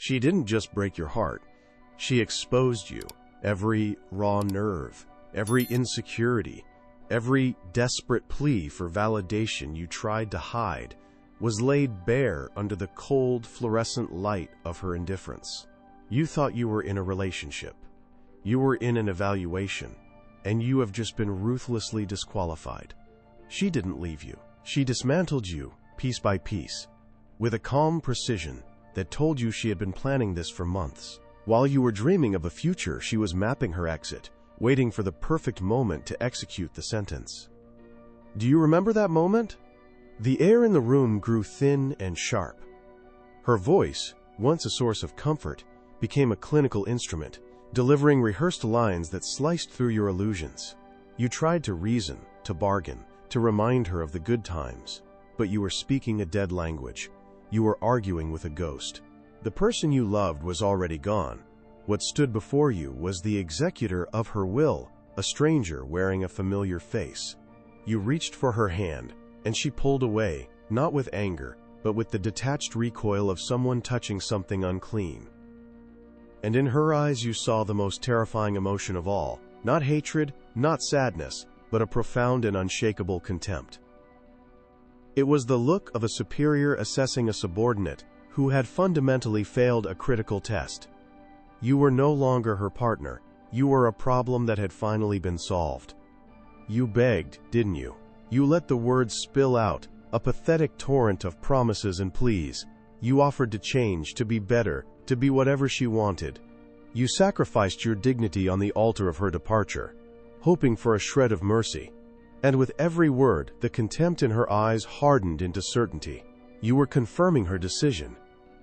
She didn't just break your heart. She exposed you. Every raw nerve, every insecurity, every desperate plea for validation you tried to hide was laid bare under the cold, fluorescent light of her indifference. You thought you were in a relationship. You were in an evaluation, and you have just been ruthlessly disqualified. She didn't leave you. She dismantled you, piece by piece, with a calm precision that told you she had been planning this for months. While you were dreaming of a future, she was mapping her exit, waiting for the perfect moment to execute the sentence. Do you remember that moment? The air in the room grew thin and sharp. Her voice, once a source of comfort, became a clinical instrument, delivering rehearsed lines that sliced through your illusions. You tried to reason, to bargain, to remind her of the good times, but you were speaking a dead language. You were arguing with a ghost. The person you loved was already gone. What stood before you was the executor of her will, a stranger wearing a familiar face. You reached for her hand, and she pulled away, not with anger, but with the detached recoil of someone touching something unclean. And in her eyes you saw the most terrifying emotion of all, not hatred, not sadness, but a profound and unshakable contempt. It was the look of a superior assessing a subordinate who had fundamentally failed a critical test. You were no longer her partner. You were a problem that had finally been solved. You begged, didn't you? You let the words spill out, a pathetic torrent of promises and pleas. You offered to change, to be better, to be whatever she wanted. You sacrificed your dignity on the altar of her departure, hoping for a shred of mercy. And with every word, the contempt in her eyes hardened into certainty. You were confirming her decision.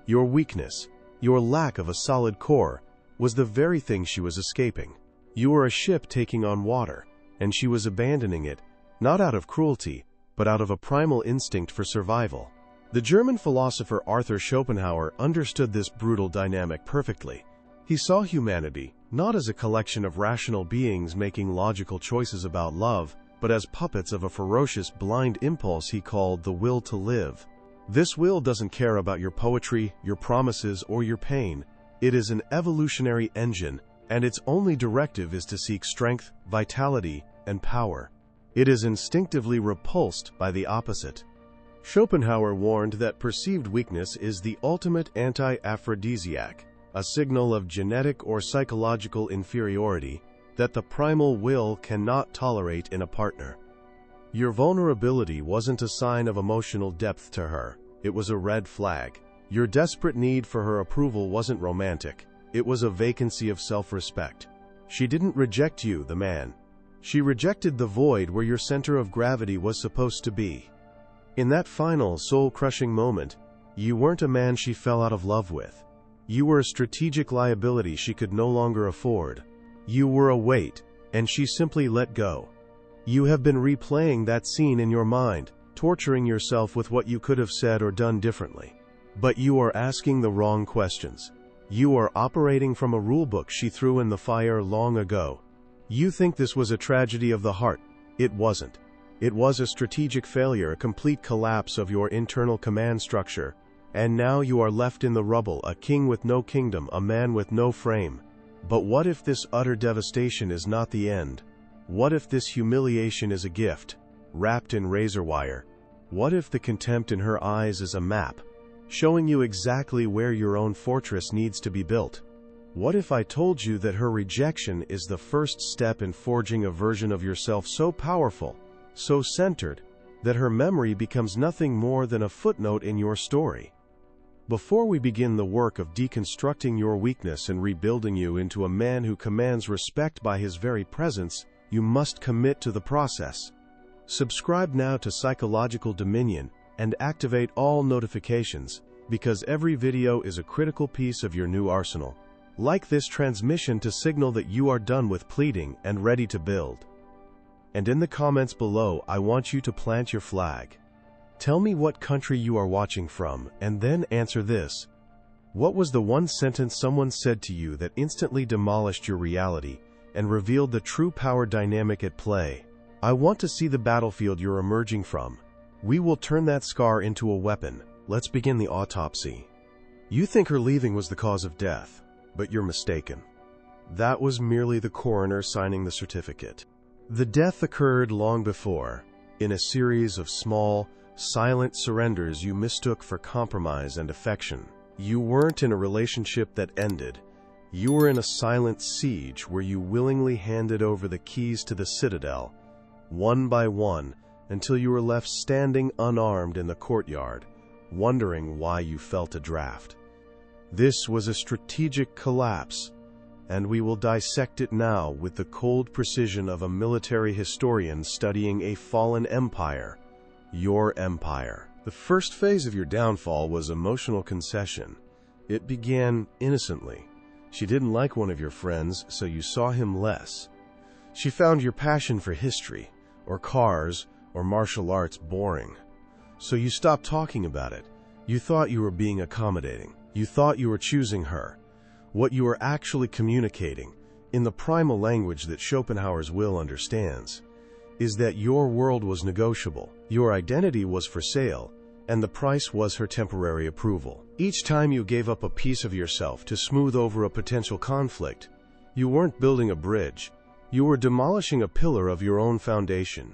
Your weakness, your lack of a solid core, was the very thing she was escaping. You were a ship taking on water, and she was abandoning it, not out of cruelty, but out of a primal instinct for survival. The German philosopher Arthur Schopenhauer understood this brutal dynamic perfectly. He saw humanity not as a collection of rational beings making logical choices about love, but as puppets of a ferocious, blind impulse he called the will to live. This will doesn't care about your poetry, your promises, or your pain. It is an evolutionary engine, and its only directive is to seek strength, vitality, and power. It is instinctively repulsed by the opposite. Schopenhauer warned that perceived weakness is the ultimate anti-aphrodisiac, a signal of genetic or psychological inferiority that the primal will cannot tolerate in a partner. Your vulnerability wasn't a sign of emotional depth to her. It was a red flag. Your desperate need for her approval wasn't romantic. It was a vacancy of self-respect. She didn't reject you, the man. She rejected the void where your center of gravity was supposed to be. In that final, soul-crushing moment, you weren't a man she fell out of love with. You were a strategic liability she could no longer afford. You were a weight, and she simply let go. You have been replaying that scene in your mind, torturing yourself with what you could have said or done differently. But you are asking the wrong questions. You are operating from a rulebook she threw in the fire long ago. You think this was a tragedy of the heart. It wasn't. It was a strategic failure, a complete collapse of your internal command structure. And now you are left in the rubble, a king with no kingdom, a man with no frame. But what if this utter devastation is not the end? What if this humiliation is a gift, wrapped in razor wire? What if the contempt in her eyes is a map, showing you exactly where your own fortress needs to be built? What if I told you that her rejection is the first step in forging a version of yourself so powerful, so centered, that her memory becomes nothing more than a footnote in your story? Before we begin the work of deconstructing your weakness and rebuilding you into a man who commands respect by his very presence, you must commit to the process. Subscribe now to Psychological Dominion and activate all notifications, because every video is a critical piece of your new arsenal. Like this transmission to signal that you are done with pleading and ready to build. And in the comments below, I want you to plant your flag. Tell me what country you are watching from, and then answer this. What was the one sentence someone said to you that instantly demolished your reality and revealed the true power dynamic at play? I want to see the battlefield you're emerging from. We will turn that scar into a weapon. Let's begin the autopsy. You think her leaving was the cause of death, but you're mistaken. That was merely the coroner signing the certificate. The death occurred long before, in a series of small, silent surrenders you mistook for compromise and affection. You weren't in a relationship that ended. You were in a silent siege where you willingly handed over the keys to the citadel, one by one, until you were left standing unarmed in the courtyard, wondering why you felt a draft. This was a strategic collapse, and we will dissect it now with the cold precision of a military historian studying a fallen empire, your empire. The first phase of your downfall was emotional concession. It began innocently. She didn't like one of your friends, so you saw him less. She found your passion for history, or cars, or martial arts boring. So you stopped talking about it. You thought you were being accommodating. You thought you were choosing her. What you were actually communicating, in the primal language that Schopenhauer's will understands, is that your world was negotiable, your identity was for sale, and the price was her temporary approval. Each time you gave up a piece of yourself to smooth over a potential conflict, you weren't building a bridge, you were demolishing a pillar of your own foundation.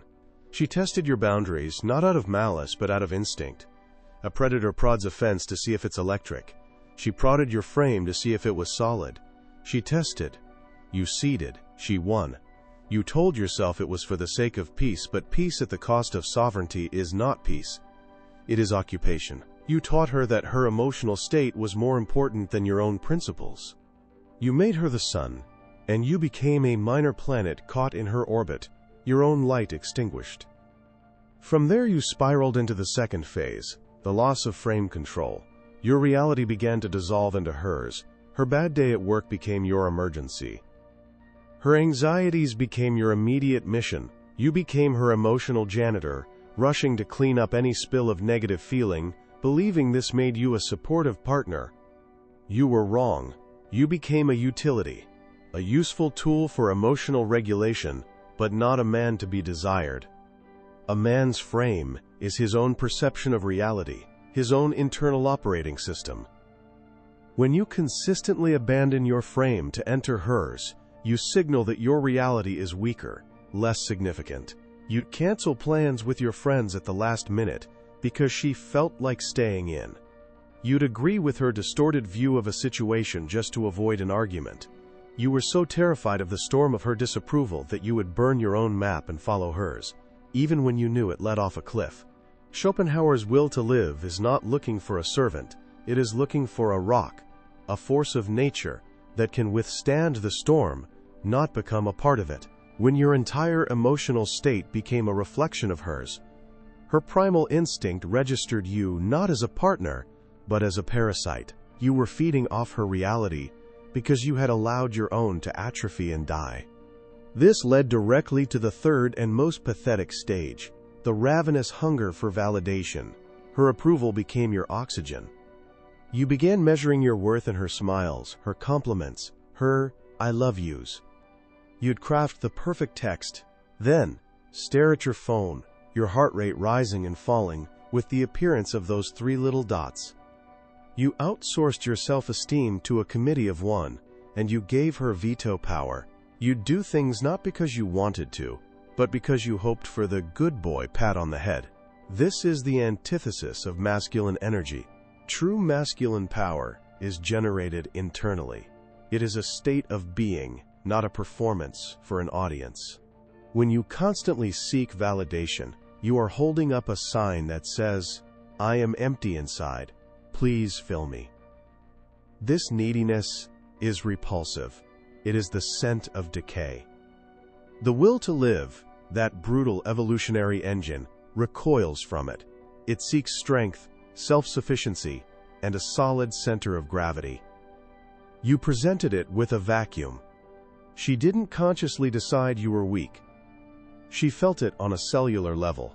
She tested your boundaries, not out of malice, but out of instinct. A predator prods a fence to see if it's electric. She prodded your frame to see if it was solid. She tested. You ceded. She won. You told yourself it was for the sake of peace, but peace at the cost of sovereignty is not peace. It is occupation. You taught her that her emotional state was more important than your own principles. You made her the sun, and you became a minor planet caught in her orbit, your own light extinguished. From there you spiraled into the second phase, the loss of frame control. Your reality began to dissolve into hers. Her bad day at work became your emergency. Her anxieties became your immediate mission. You became her emotional janitor, rushing to clean up any spill of negative feeling, believing this made you a supportive partner. You were wrong. You became a utility, a useful tool for emotional regulation, but not a man to be desired. A man's frame is his own perception of reality, his own internal operating system. When you consistently abandon your frame to enter hers, you signal that your reality is weaker, less significant. You'd cancel plans with your friends at the last minute because she felt like staying in. You'd agree with her distorted view of a situation just to avoid an argument. You were so terrified of the storm of her disapproval that you would burn your own map and follow hers, even when you knew it led off a cliff. Schopenhauer's will to live is not looking for a servant, it is looking for a rock, a force of nature that can withstand the storm, not become a part of it. When your entire emotional state became a reflection of hers, her primal instinct registered you not as a partner, but as a parasite. You were feeding off her reality because you had allowed your own to atrophy and die. This led directly to the third and most pathetic stage, the ravenous hunger for validation. Her approval became your oxygen. You began measuring your worth in her smiles, her compliments, her "I love yous." You'd craft the perfect text, then stare at your phone, your heart rate rising and falling with the appearance of those three little dots. You outsourced your self-esteem to a committee of one, and you gave her veto power. You'd do things not because you wanted to, but because you hoped for the good boy pat on the head. This is the antithesis of masculine energy. True masculine power is generated internally. It is a state of being, not a performance for an audience. When you constantly seek validation, you are holding up a sign that says, "I am empty inside. Please fill me." This neediness is repulsive. It is the scent of decay. The will to live, that brutal evolutionary engine, recoils from it. It seeks strength, self-sufficiency, and a solid center of gravity. You presented it with a vacuum. She didn't consciously decide you were weak. She felt it on a cellular level.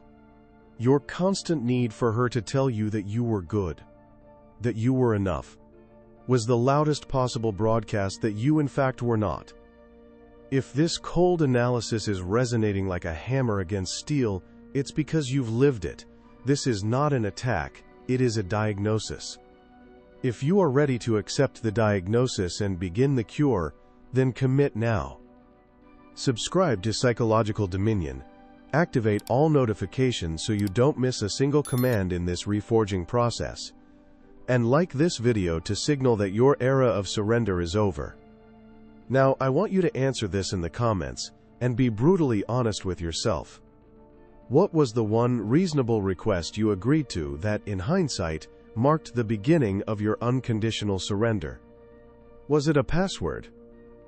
Your constant need for her to tell you that you were good, that you were enough, was the loudest possible broadcast that you in fact were not. If this cold analysis is resonating like a hammer against steel, it's because you've lived it. This is not an attack, it is a diagnosis. If you are ready to accept the diagnosis and begin the cure, then commit now. Subscribe to Psychological Dominion. Activate all notifications so you don't miss a single command in this reforging process. And like this video to signal that your era of surrender is over. Now, I want you to answer this in the comments and be brutally honest with yourself. What was the one reasonable request you agreed to that, in hindsight, marked the beginning of your unconditional surrender? Was it a password?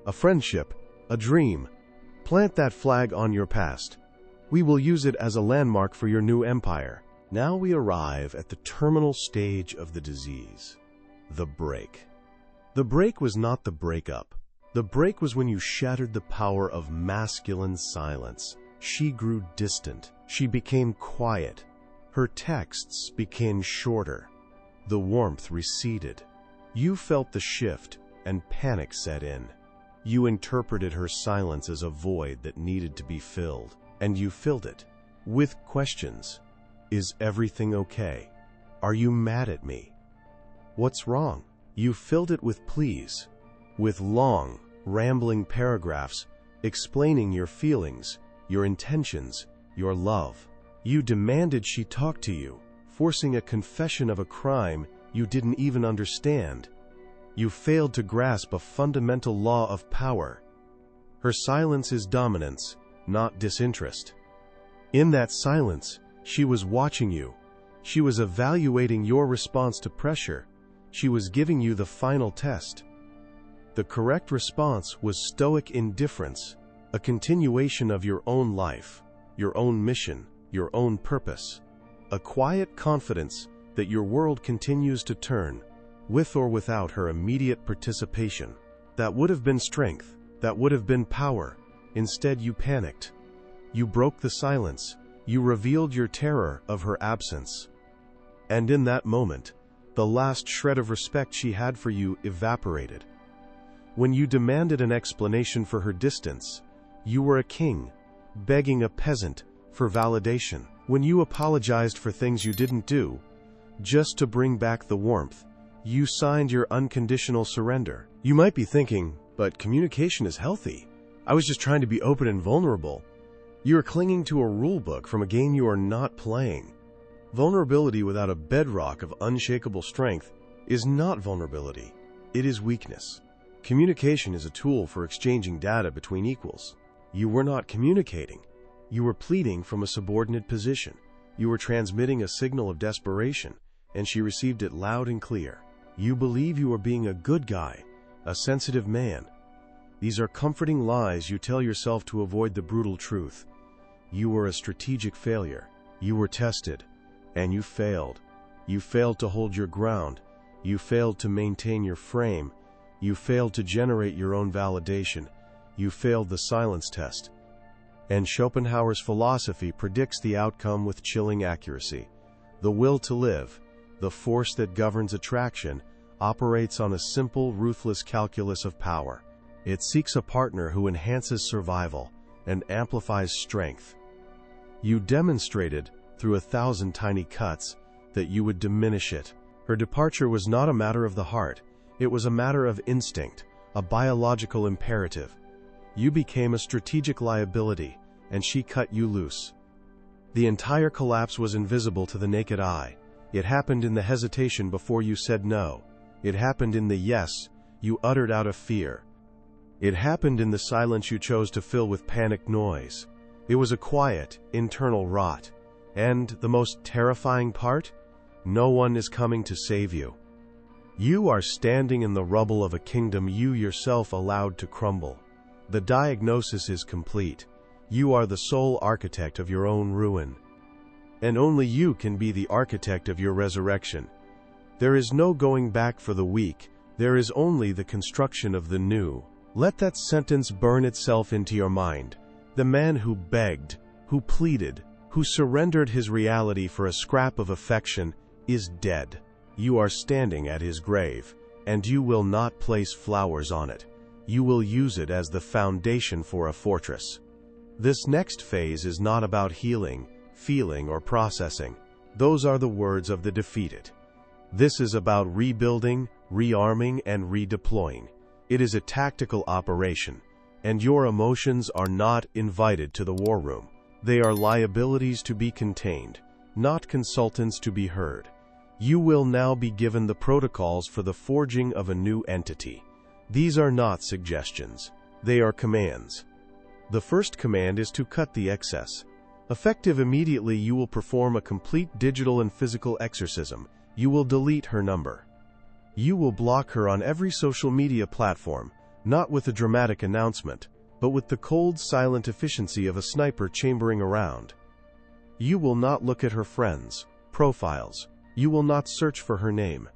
A friendship? A dream? Plant that flag on your past. We will use it as a landmark for your new empire. Now we arrive at the terminal stage of the disease. The break. The break was not the breakup. The break was when you shattered the power of masculine silence. She grew distant. She became quiet. Her texts became shorter. The warmth receded. You felt the shift, and panic set in. You interpreted her silence as a void that needed to be filled, and you filled it with questions. Is everything okay? Are you mad at me? What's wrong? You filled it with pleas, with long, rambling paragraphs explaining your feelings, your intentions, your love. You demanded she talk to you, forcing a confession of a crime you didn't even understand. You failed to grasp a fundamental law of power. Her silence is dominance, not disinterest. In that silence, she was watching you. She was evaluating your response to pressure. She was giving you the final test. The correct response was stoic indifference, a continuation of your own life, your own mission, your own purpose. A quiet confidence that your world continues to turn, with or without her immediate participation. That would have been strength. That would have been power. Instead, you panicked. You broke the silence. You revealed your terror of her absence. And in that moment, the last shred of respect she had for you evaporated. When you demanded an explanation for her distance, you were a king, begging a peasant for validation. When you apologized for things you didn't do, just to bring back the warmth, you signed your unconditional surrender. You might be thinking, but communication is healthy. I was just trying to be open and vulnerable. You are clinging to a rulebook from a game you are not playing. Vulnerability without a bedrock of unshakable strength is not vulnerability. It is weakness. Communication is a tool for exchanging data between equals. You were not communicating. You were pleading from a subordinate position. You were transmitting a signal of desperation, and she received it loud and clear. You believe you are being a good guy, a sensitive man. These are comforting lies you tell yourself to avoid the brutal truth. You were a strategic failure. You were tested, and you failed. You failed to hold your ground. You failed to maintain your frame. You failed to generate your own validation. You failed the silence test. And Schopenhauer's philosophy predicts the outcome with chilling accuracy. The will to live, the force that governs attraction, operates on a simple, ruthless calculus of power. It seeks a partner who enhances survival and amplifies strength. You demonstrated, through 1,000 tiny cuts, that you would diminish it. Her departure was not a matter of the heart. It was a matter of instinct, a biological imperative. You became a strategic liability, and she cut you loose. The entire collapse was invisible to the naked eye. It happened in the hesitation before you said no. It happened in the yes you uttered out of fear. It happened in the silence you chose to fill with panicked noise. It was a quiet, internal rot. And the most terrifying part? No one is coming to save you. You are standing in the rubble of a kingdom you yourself allowed to crumble. The diagnosis is complete. You are the sole architect of your own ruin. And only you can be the architect of your resurrection. There is no going back for the weak. There is only the construction of the new. Let that sentence burn itself into your mind. The man who begged, who pleaded, who surrendered his reality for a scrap of affection is dead. You are standing at his grave, and you will not place flowers on it. You will use it as the foundation for a fortress. This next phase is not about healing, feeling, or processing. Those are the words of the defeated. This is about rebuilding, rearming, and redeploying. It is a tactical operation, and your emotions are not invited to the war room. They are liabilities to be contained, not consultants to be heard. You will now be given the protocols for the forging of a new entity. These are not suggestions. They are commands. The first command is to cut the excess. Effective immediately, you will perform a complete digital and physical exorcism. You will delete her number. You will block her on every social media platform, not with a dramatic announcement, but with the cold, silent efficiency of a sniper chambering around. You will not look at her friends, profiles. You will not search for her name.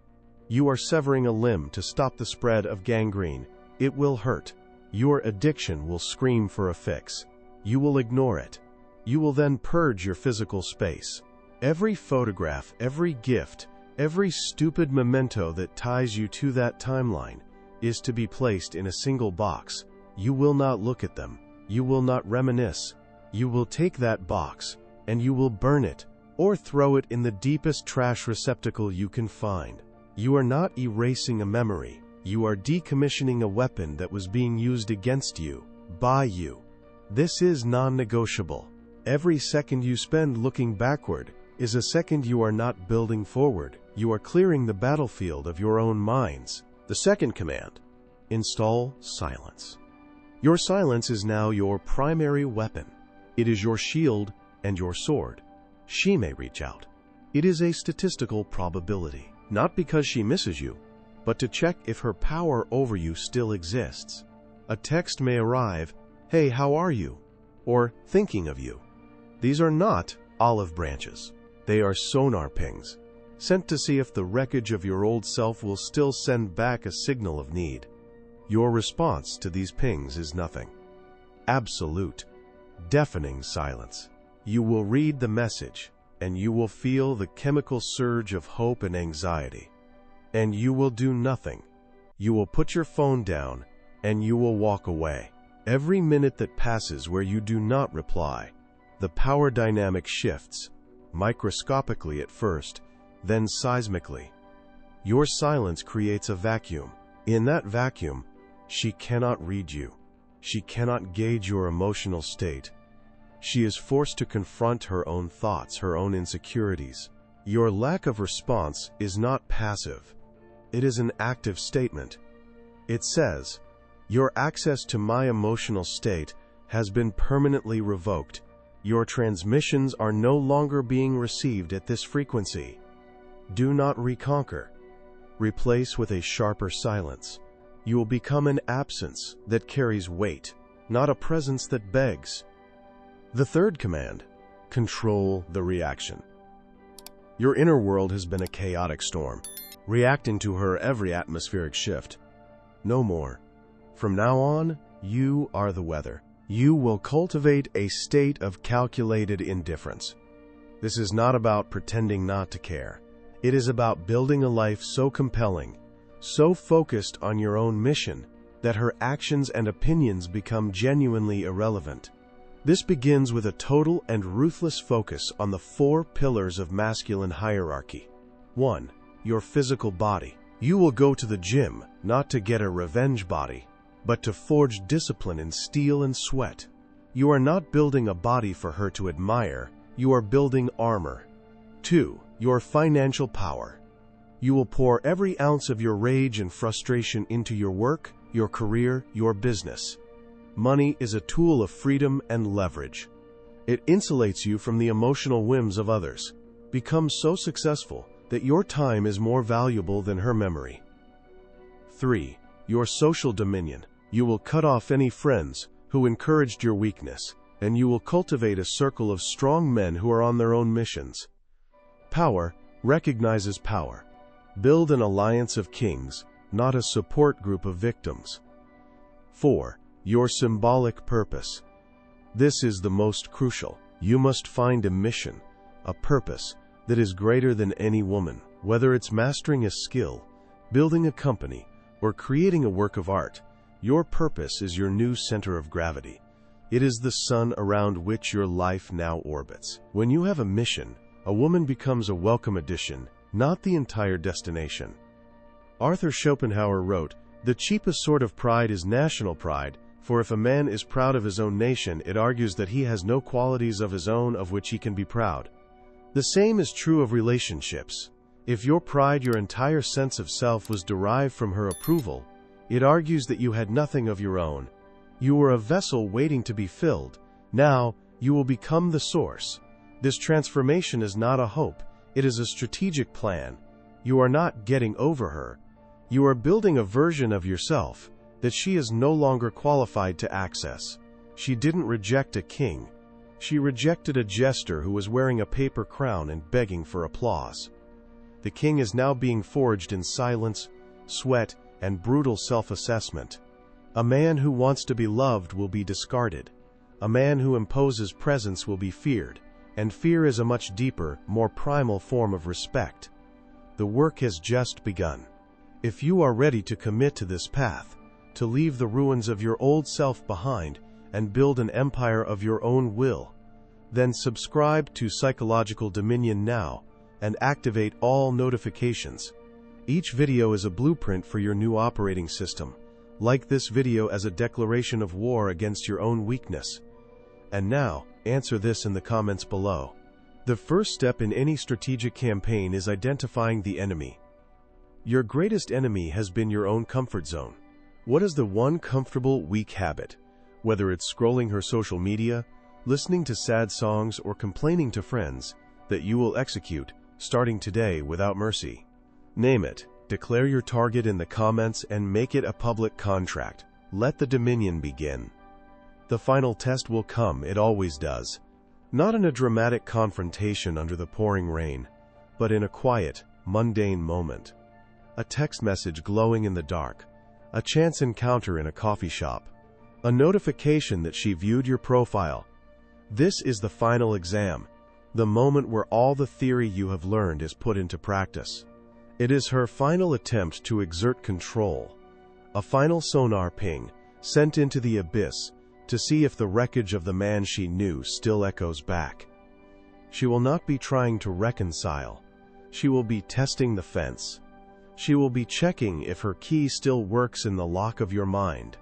You are severing a limb to stop the spread of gangrene. It will hurt. Your addiction will scream for a fix. You will ignore it. You will then purge your physical space. Every photograph, every gift, every stupid memento that ties you to that timeline is to be placed in a single box. You will not look at them. You will not reminisce. You will take that box, and you will burn it, or throw it in the deepest trash receptacle you can find. You are not erasing a memory. You are decommissioning a weapon that was being used against you, by you. This is non-negotiable. Every second you spend looking backward is a second you are not building forward. You are clearing the battlefield of your own minds. The second command: install silence. Your silence is now your primary weapon. It is your shield and your sword. She may reach out. It is a statistical probability, not because she misses you, but to check if her power over you still exists. A text may arrive, "Hey, how are you?" or "Thinking of you." These are not olive branches. They are sonar pings, sent to see if the wreckage of your old self will still send back a signal of need. Your response to these pings is nothing. Absolute, deafening silence. You will read the message, and you will feel the chemical surge of hope and anxiety. And you will do nothing. You will put your phone down, and you will walk away. Every minute that passes where you do not reply, the power dynamic shifts, microscopically at first, then seismically. Your silence creates a vacuum. In that vacuum, she cannot read you. She cannot gauge your emotional state. She is forced to confront her own thoughts, her own insecurities. Your lack of response is not passive. It is an active statement. It says, "Your access to my emotional state has been permanently revoked. Your transmissions are no longer being received at this frequency. Do not reconquer. Replace with a sharper silence. You will become an absence that carries weight, not a presence that begs." The third command: control the reaction. Your inner world has been a chaotic storm, reacting to her every atmospheric shift. No more. From now on, you are the weather. You will cultivate a state of calculated indifference. This is not about pretending not to care. It is about building a life so compelling, so focused on your own mission, that her actions and opinions become genuinely irrelevant. This begins with a total and ruthless focus on the 4 pillars of masculine hierarchy. 1. Your physical body. You will go to the gym, not to get a revenge body, but to forge discipline in steel and sweat. You are not building a body for her to admire. You are building armor. 2. Your financial power. You will pour every ounce of your rage and frustration into your work, your career, your business. Money is a tool of freedom and leverage. It insulates you from the emotional whims of others. Become so successful that your time is more valuable than her memory. 3. Your social dominion. You will cut off any friends who encouraged your weakness, and you will cultivate a circle of strong men who are on their own missions. Power recognizes power. Build an alliance of kings, not a support group of victims. 4. Your symbolic purpose. This is the most crucial. You must find a mission, a purpose that is greater than any woman. Whether it's mastering a skill, building a company, or creating a work of art, your purpose is your new center of gravity. It is the sun around which your life now orbits. When you have a mission, a woman becomes a welcome addition, not the entire destination. Arthur Schopenhauer wrote, "The cheapest sort of pride is national pride, for if a man is proud of his own nation, it argues that he has no qualities of his own of which he can be proud." The same is true of relationships. If your pride, your entire sense of self, was derived from her approval, it argues that you had nothing of your own. You were a vessel waiting to be filled. Now, you will become the source. This transformation is not a hope, it is a strategic plan. You are not getting over her. You are building a version of yourself that she is no longer qualified to access. She didn't reject a king. She rejected a jester who was wearing a paper crown and begging for applause. The king is now being forged in silence, sweat, and brutal self-assessment. A man who wants to be loved will be discarded. A man who imposes presence will be feared, and fear is a much deeper, more primal form of respect. The work has just begun. If you are ready to commit to this path, to leave the ruins of your old self behind and build an empire of your own will, then subscribe to Psychological Dominion now and activate all notifications. Each video is a blueprint for your new operating system. Like this video as a declaration of war against your own weakness. And now, answer this in the comments below. The first step in any strategic campaign is identifying the enemy. Your greatest enemy has been your own comfort zone. What is the one comfortable, weak habit? Whether it's scrolling her social media, listening to sad songs, or complaining to friends, that you will execute, starting today without mercy. Name it, declare your target in the comments, and make it a public contract. Let the dominion begin. The final test will come, it always does. Not in a dramatic confrontation under the pouring rain, but in a quiet, mundane moment. A text message glowing in the dark, a chance encounter in a coffee shop, a notification that she viewed your profile. This is the final exam, the moment where all the theory you have learned is put into practice. It is her final attempt to exert control, a final sonar ping sent into the abyss to see if the wreckage of the man she knew still echoes back. She will not be trying to reconcile. She will be testing the fence. She will be checking if her key still works in the lock of your mind.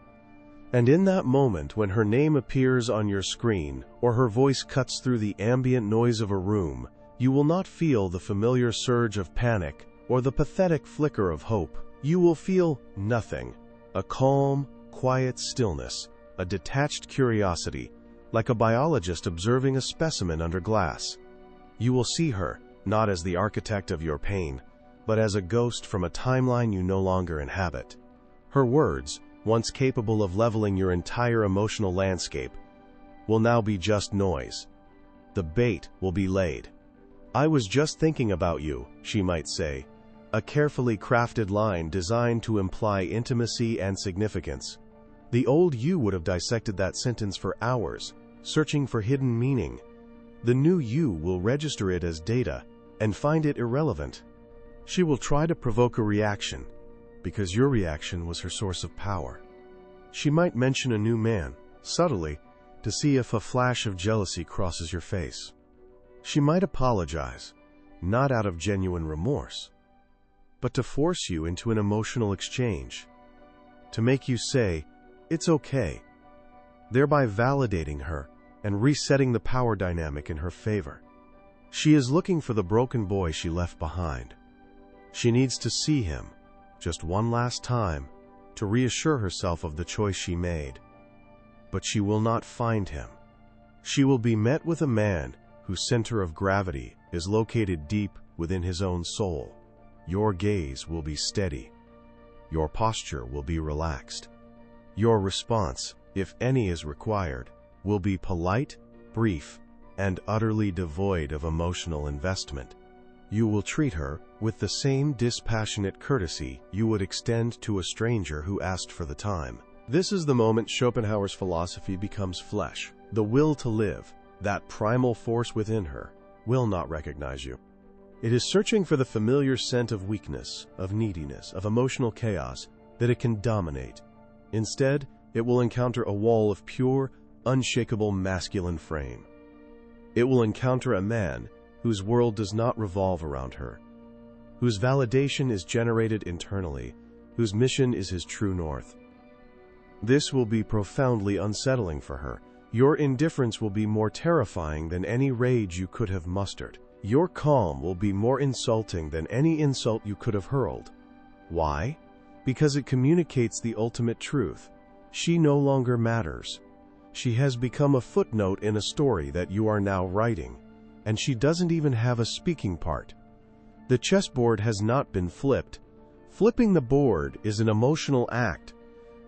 And in that moment when her name appears on your screen or her voice cuts through the ambient noise of a room, you will not feel the familiar surge of panic or the pathetic flicker of hope. You will feel nothing, a calm, quiet stillness, a detached curiosity, like a biologist observing a specimen under glass. You will see her, not as the architect of your pain, but as a ghost from a timeline you no longer inhabit. Her words, once capable of leveling your entire emotional landscape, will now be just noise. The bait will be laid. "I was just thinking about you," she might say, a carefully crafted line designed to imply intimacy and significance. The old you would have dissected that sentence for hours, searching for hidden meaning. The new you will register it as data and find it irrelevant. She will try to provoke a reaction, because your reaction was her source of power. She might mention a new man, subtly, to see if a flash of jealousy crosses your face. She might apologize, not out of genuine remorse, but to force you into an emotional exchange, to make you say, "It's okay," thereby validating her and resetting the power dynamic in her favor. She is looking for the broken boy she left behind. She needs to see him, just one last time, to reassure herself of the choice she made. But she will not find him. She will be met with a man whose center of gravity is located deep within his own soul. Your gaze will be steady. Your posture will be relaxed. Your response, if any is required, will be polite, brief, and utterly devoid of emotional investment. You will treat her with the same dispassionate courtesy you would extend to a stranger who asked for the time. This is the moment Schopenhauer's philosophy becomes flesh. The will to live, that primal force within her, will not recognize you. It is searching for the familiar scent of weakness, of neediness, of emotional chaos that it can dominate. Instead, it will encounter a wall of pure, unshakable masculine frame. It will encounter a man whose world does not revolve around her, whose validation is generated internally, whose mission is his true north. This will be profoundly unsettling for her. Your indifference will be more terrifying than any rage you could have mustered. Your calm will be more insulting than any insult you could have hurled. Why? Because it communicates the ultimate truth. She no longer matters. She has become a footnote in a story that you are now writing, and she doesn't even have a speaking part. The chessboard has not been flipped. Flipping the board is an emotional act,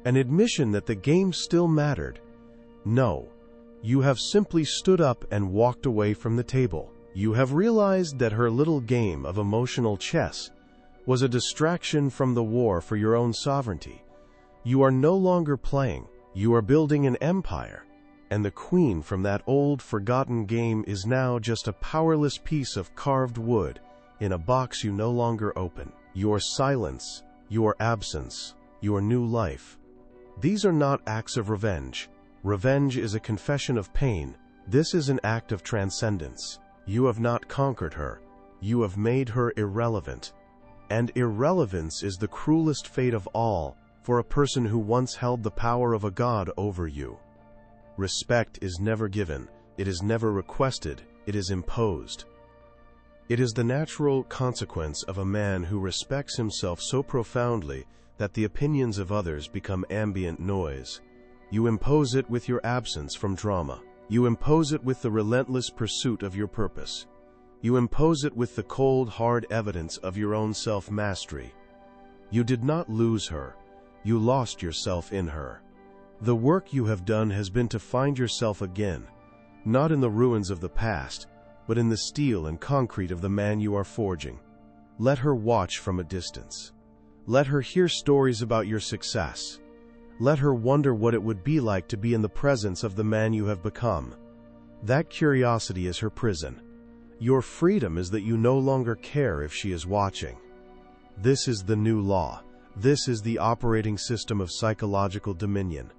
an admission that the game still mattered. No, you have simply stood up and walked away from the table. You have realized that her little game of emotional chess was a distraction from the war for your own sovereignty. You are no longer playing. You are building an empire, and the queen from that old, forgotten game is now just a powerless piece of carved wood in a box you no longer open. Your silence, your absence, your new life. These are not acts of revenge. Revenge is a confession of pain. This is an act of transcendence. You have not conquered her. You have made her irrelevant. And irrelevance is the cruelest fate of all for a person who once held the power of a god over you. Respect is never given. It is never requested. It is imposed. It is the natural consequence of a man who respects himself so profoundly that the opinions of others become ambient noise. You impose it with your absence from drama. You impose it with the relentless pursuit of your purpose. You impose it with the cold, hard evidence of your own self-mastery. You did not lose her. You lost yourself in her. The work you have done has been to find yourself again, not in the ruins of the past, but in the steel and concrete of the man you are forging. Let her watch from a distance. Let her hear stories about your success. Let her wonder what it would be like to be in the presence of the man you have become. That curiosity is her prison. Your freedom is that you no longer care if she is watching. This is the new law. This is the operating system of psychological dominion.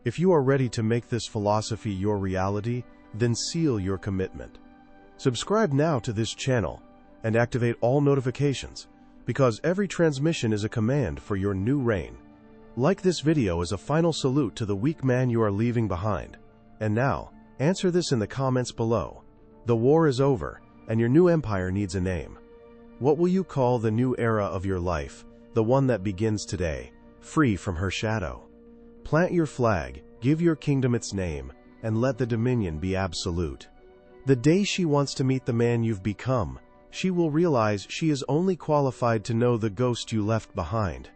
If you are ready to make this philosophy your reality, then seal your commitment. Subscribe now to this channel and activate all notifications, because every transmission is a command for your new reign. Like this video as a final salute to the weak man you are leaving behind. And now, answer this in the comments below. The war is over, and your new empire needs a name. What will you call the new era of your life, the one that begins today, free from her shadow? Plant your flag, give your kingdom its name, and let the dominion be absolute. The day she wants to meet the man you've become, she will realize she is only qualified to know the ghost you left behind.